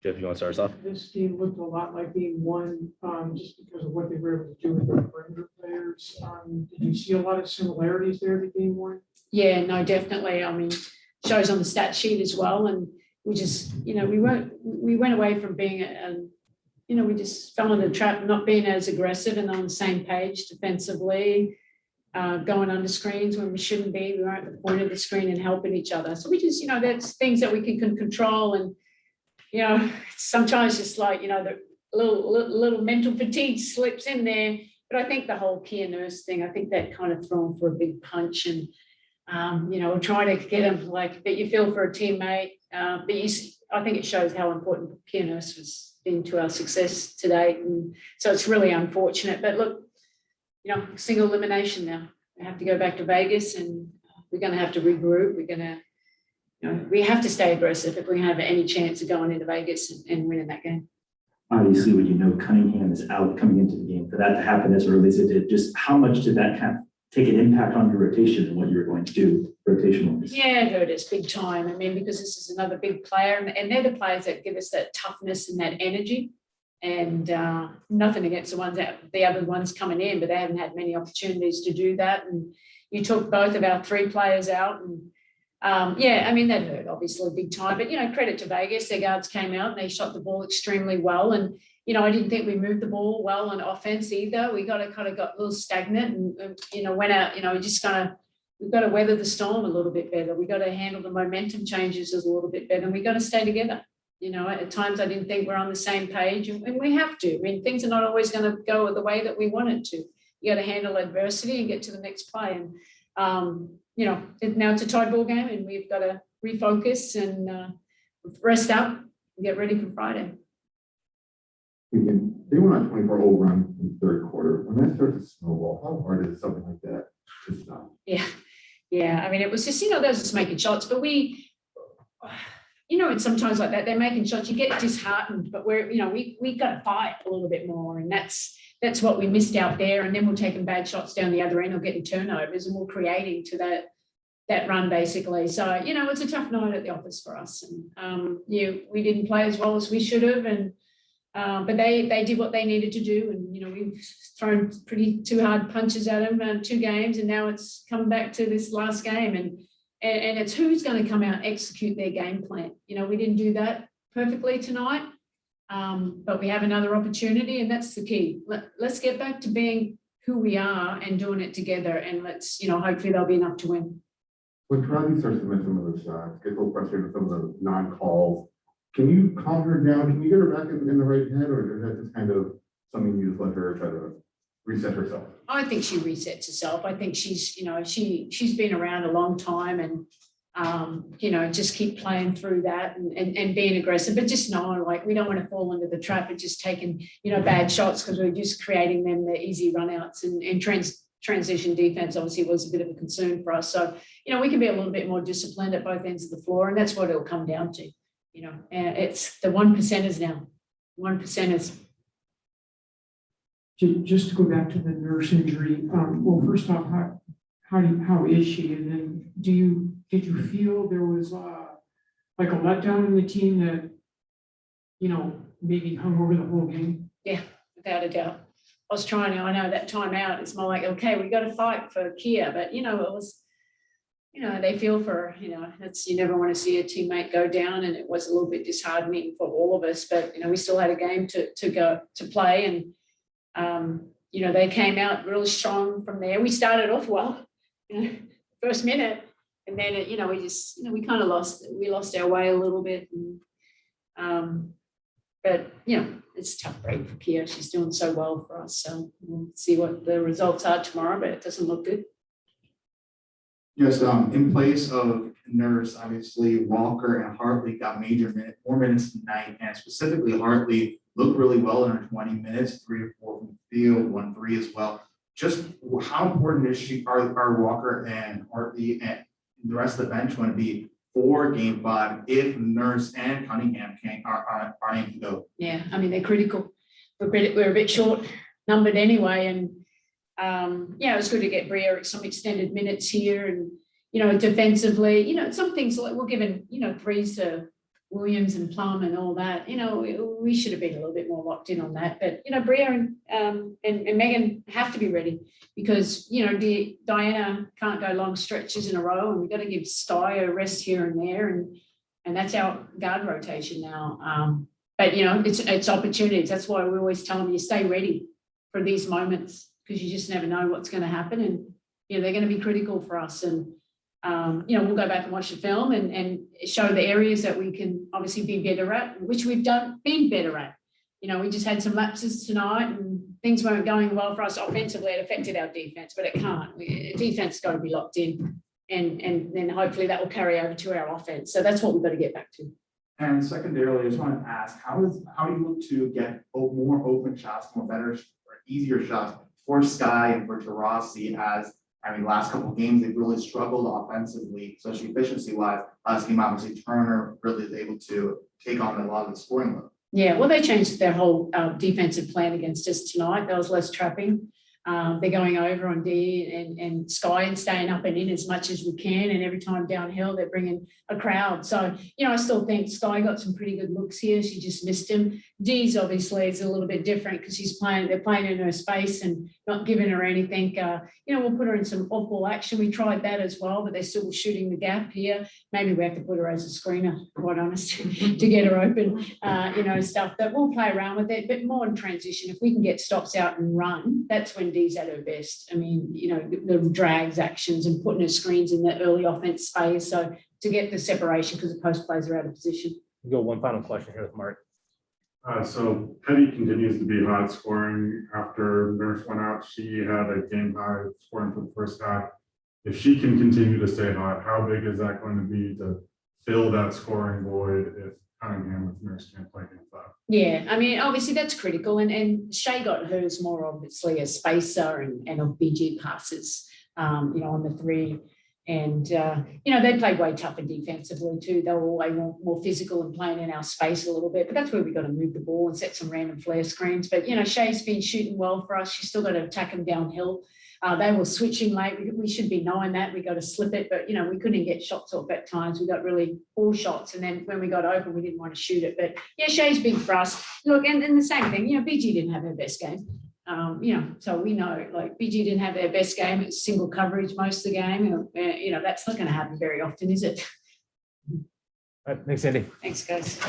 Jeff, you want to start us off? This game looked a lot like game one, just because of what they were able to do with the perimeter players. Did you see a lot of similarities there to game one? Yeah, no, definitely. I mean, shows on the stat sheet as well. And we just, we went away from being, we just fell into the trap, not being as aggressive and on the same page defensively, going under screens when we shouldn't be. We weren't at the point of the screen and helping each other. So we just, that's things that we can control. And, sometimes just like, the little mental fatigue slips in there. But I think the whole Kia Nurse thing, I think that kind of thrown for a big punch and, we're trying to get them like that you feel for a teammate. But I think it shows how important Kia Nurse has been to our success to date. And so it's really unfortunate. But look, single elimination now. We have to go back to Vegas and we're going to have to regroup. We're going to, we have to stay aggressive if we're going to have any chance of going into Vegas and winning that game. Obviously, when you know Cunningham is out coming into the game, for that to happen as early as it did, just how much did that kind of take an impact on your rotation and what you were going to do rotationally? Yeah, it hurt us big time. I mean, because this is another big player and they're the players that give us that toughness and that energy. And nothing against the other ones coming in, but they haven't had many opportunities to do that. And you took both of our three players out and that hurt obviously big time, but credit to Vegas, their guards came out and they shot the ball extremely well. And, I didn't think we moved the ball well on offense either. We got a little stagnant and went out, we've got to weather the storm a little bit better. We got to handle the momentum changes a little bit better and we got to stay together. At times I didn't think we're on the same page and we have to. I mean, things are not always going to go the way that we want it to. You got to handle adversity and get to the next play. And, now it's a tie ball game and we've got to refocus and rest up and get ready for Friday. They went on a 24-0 run in the third quarter. When that starts to snowball, how hard is something like that to stop? Yeah. I mean, it was just, they were just making shots, but we, it's sometimes like that, they're making shots, you get disheartened, but we got to fight a little bit more. And that's what we missed out there. And then we're taking bad shots down the other end or getting turnovers and we're creating to that run basically. So, it's a tough night at the office for us. And, we didn't play as well as we should have. And, but they did what they needed to do. And, we've thrown two hard punches at them 2 games. And now it's come back to this last game. And it's who's going to come out and execute their game plan. We didn't do that perfectly tonight. But we have another opportunity and that's the key. Let's get back to being who we are and doing it together. And let's, hopefully there'll be enough to win. When Crosby starts to miss some of those shots, gets a little frustrated with some of the non-calls, can you calm her down? Can you get her back in the right head or is that just kind of something you just let her try to reset herself? I think she resets herself. I think she's, she's been around a long time and, just keep playing through that and being aggressive, but just knowing like we don't want to fall into the trap of just taking, bad shots because we're just creating them the easy runouts and transition defense obviously was a bit of a concern for us. So, we can be a little bit more disciplined at both ends of the floor and that's what it'll come down to, and it's the 1%ers now, 1%ers. Just to go back to the Nurse injury, well, first off, how is she? And then did you feel there was like a letdown in the team that, maybe hung over the whole game? Yeah, without a doubt. I know that timeout, it's more like, okay, we got to fight for Kia, but it was, they feel for, you never want to see a teammate go down and it was a little bit disheartening for all of us, but, we still had a game to go to play and, they came out really strong from there. We started off well, first minute, and then we just we kind of lost our way a little bit. And, but it's a tough break for Kia. She's doing so well for us, so we'll see what the results are tomorrow. But it doesn't look good. Just in place of Nurse, obviously Walker and Hartley got more minutes tonight, and specifically Hartley looked really well in her 20 minutes, 3 or 4 from the field, 1 3 as well. Just how important are Walker and Hartley and the rest of the bench going to be for Game 5 if Nurse and Cunningham are able to go? Yeah, I mean they're critical. We're a bit short numbered anyway, and it was good to get Bria some extended minutes here, and defensively, some things like we're given 3s to Williams and Plum and all that, we should have been a little bit more locked in on that. But, Bria and Megan have to be ready because, Diana can't go long stretches in a row and we've got to give Sty a rest here and there. And that's our guard rotation now. But, it's opportunities. That's why we always tell them you stay ready for these moments because you just never know what's going to happen. And, they're going to be critical for us. And, we'll go back and watch the film and show the areas that we can obviously be better at, which we've been better at. We just had some lapses tonight and things weren't going well for us offensively. It affected our defense, but it can't. Defense has got to be locked in and then hopefully that will carry over to our offense. So that's what we've got to get back to. And secondarily, I just want to ask, how do you look to get more open shots, more better or easier shots for Sky and for Tarasi as last couple of games, they've really struggled offensively, especially efficiency-wise. Last game, obviously, Turner really is able to take on a lot of the scoring load. Yeah, well, they changed their whole defensive plan against us tonight. There was less trapping. They're going over on D and Sky and staying up and in as much as we can. And every time downhill, they're bringing a crowd. So, I still think Sky got some pretty good looks here. She just missed him. D's obviously is a little bit different because they're playing in her space and not giving her anything. We'll put her in some off-ball action. We tried that as well, but they're still shooting the gap here. Maybe we have to put her as a screener, quite honest, to get her open, stuff. But we'll play around with it, but more in transition. If we can get stops out and run, that's when D's at her best. The drags actions and putting her screens in the early offense space. So to get the separation because the post players are out of position. We'll go one final question here with Mark. So Petty continues to be hot scoring after Nurse went out. She had a game high scoring for the first half. If she can continue to stay hot, how big is that going to be to fill that scoring void if Cunningham with Nurse can't play game 5? Yeah, obviously that's critical. And Shay got hers more obviously a spacer and of BG passes, on the 3. And, they played way tougher defensively too. They were way more physical and playing in our space a little bit. But that's where we got to move the ball and set some random flare screens. But, Shay's been shooting well for us. She's still got to attack them downhill. They were switching late. We should be knowing that. We got to slip it. But, we couldn't get shots off at times. We got really 4 shots. And then when we got open, we didn't want to shoot it. But, Shay's big for us. Look, and the same thing, BG didn't have her best game. So we know BG didn't have their best game. It's single coverage most of the game. That's not going to happen very often, is it? All right, thanks, Andy. Thanks, guys.